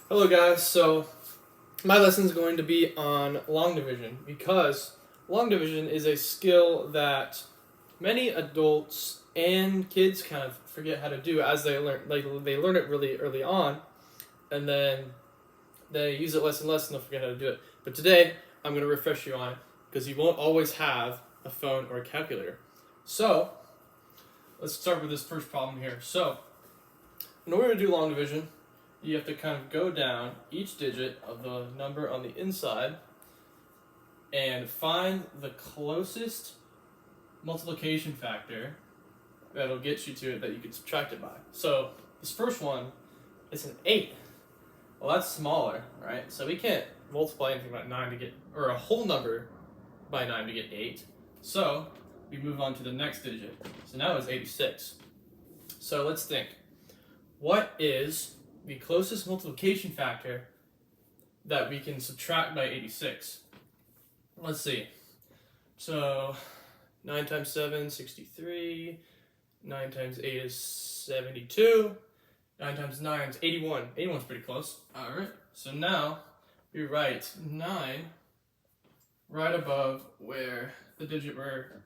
Hello guys, so my lesson is going to be on long division because long division is a skill that many adults and kids kind of forget how to do as they learn. Like they learn it really early on, and then they use it less and less, and they'll forget how to do it. But today I'm going to refresh you on it because you won't always have a phone or a calculator. So let's start with this first problem here. So in order to do long division, you have to kind of go down each digit of the number on the inside and find the closest multiplication factor that'll get you to it that you can subtract it by. So this first one is an 8. Well, that's smaller, right? So we can't multiply anything by 9 to get, or a whole number by 9 to get 8. So we move on to the next digit. So now it's 86. So let's think. What is the closest multiplication factor that we can subtract by 86? Let's see. So 9 times 7, 63. 9 times 8 is 72. 9 times 9 is 81. 81 is pretty close. Alright, so now we write 9 right above where the digit we're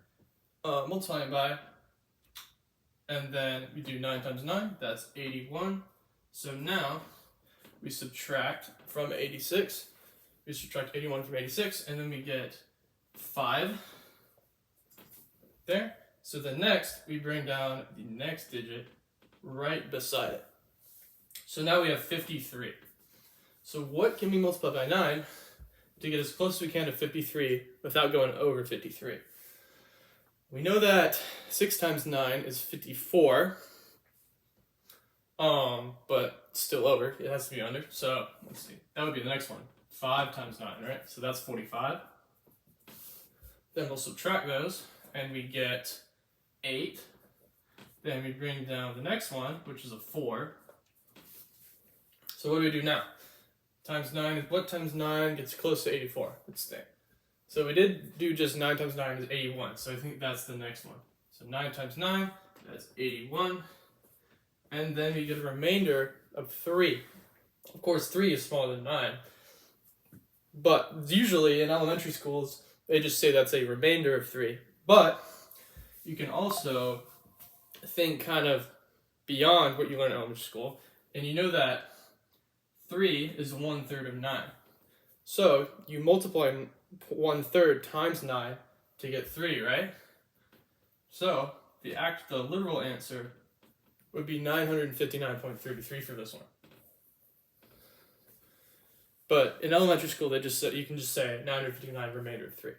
multiplying by. And then we do 9 times 9, that's 81. So now we subtract from 86. We subtract 81 from 86, and then we get 5 there. So the next, we bring down the next digit right beside it. So now we have 53. So what can we multiply by 9 to get as close as we can to 53 without going over 53? We know that 6 times 9 is 54. But still over. It has to be under. So let's see. That would be the next one. 5 times 9, right? So that's 45. Then we'll subtract those, and we get 8. Then we bring down the next one, which is a 4. So what do we do now? Times 9 is what times 9 gets close to 84? Let's think. So we did do just 9 times 9 is 81. So I think that's the next one. So 9 times 9, that's 81. And then we get a remainder of 3. Of course, 3 is smaller than 9. But usually in elementary schools, they just say that's a remainder of 3. But you can also think kind of beyond what you learn in elementary school. And you know that 3 is 1/3 of 9. So you multiply 1/3 times 9 to get 3, right? So the literal answer would be 959.33 for this one. But in elementary school, they just said you can just say 959 remainder of 3,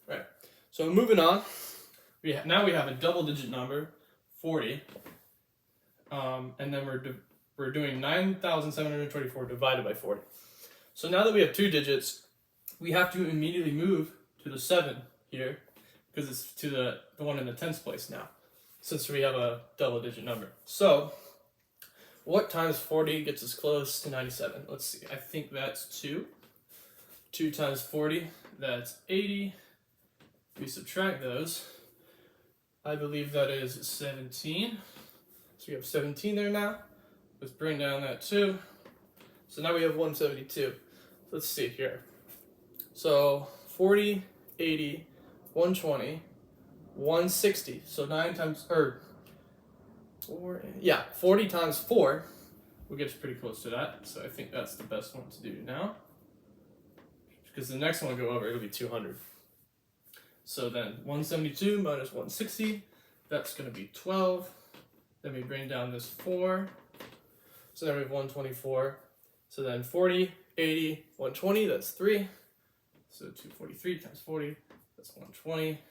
right? So moving on, now we have a double-digit number, 40, and then we're doing 9,724 divided by 40. So now that we have 2 digits, we have to immediately move to the 7 here because it's to the one in the tens place now, since we have a double-digit number. So what times 40 gets us close to 97? Let's see. I think that's 2. 2 times 40, that's 80. We subtract those. I believe that is 17. So we have 17 there now. Let's bring down that 2. So now we have 172. Let's see here. So 40, 80, 120, 160. So 9 times, 40 times 4 will get us pretty close to that. So I think that's the best one to do now. Because the next one will go over, it'll be 200. So then 172 minus 160, that's going to be 12. Then we bring down this 4. So then we have 124. So then 40, 80, 120, that's 3. So 243 times 40, that's 120.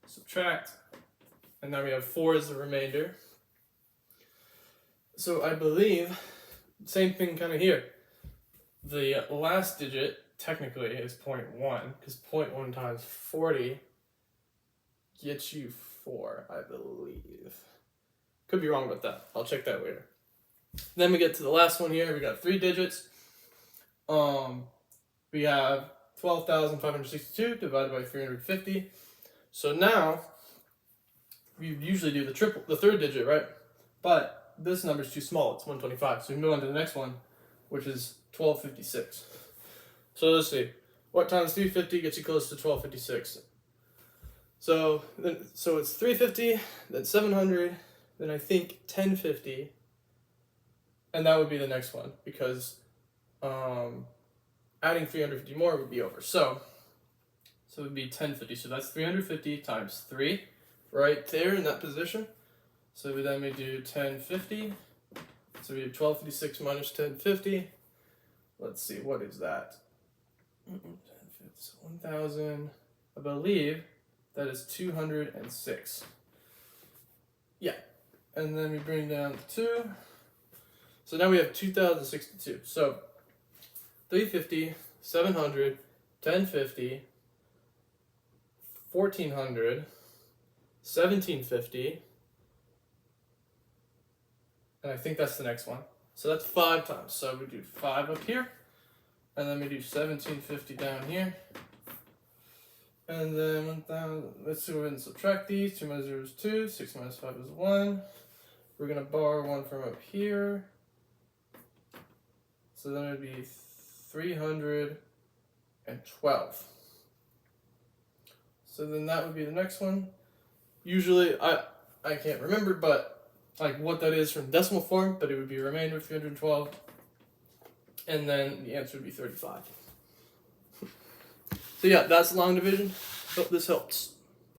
Subtract. And now we have 4 as the remainder. So I believe, same thing kind of here. The last digit technically is 0.1, because 0.1 times 40 gets you 4, I believe. Could be wrong about that. I'll check that later. Then we get to the last one here. We got 3 digits. We have 12,562 divided by 350. So now we usually do the third digit, right? But this number is too small. It's 125. So we move on to the next one, which is 1256. So let's see. What times 350 gets you close to 1256? So it's 350, then 700, then I think 1050, and that would be the next one because adding 350 more would be over. So it would be 1050. So that's 350 times 3 right there in that position. So then we do 1050. So we do 1256 minus 1050. Let's see, what is that? 1,000. I believe that is 206. Yeah. And then we bring down 2. So now we have 2,062. So 350, 700, 1050, 1,400, 1,750, and I think that's the next one. So that's 5 times. So we do 5 up here, and then we do 1,750 down here, and then 1,000. Let's see, we're going to subtract these. 2 minus 0 is 2. 6 minus 5 is 1. We're going to borrow 1 from up here. So then it would be 312. So then that would be the next one. Usually, I can't remember, but like what that is from decimal form, but it would be a remainder of 312. And then the answer would be 35. So yeah, that's long division. Hope this helps.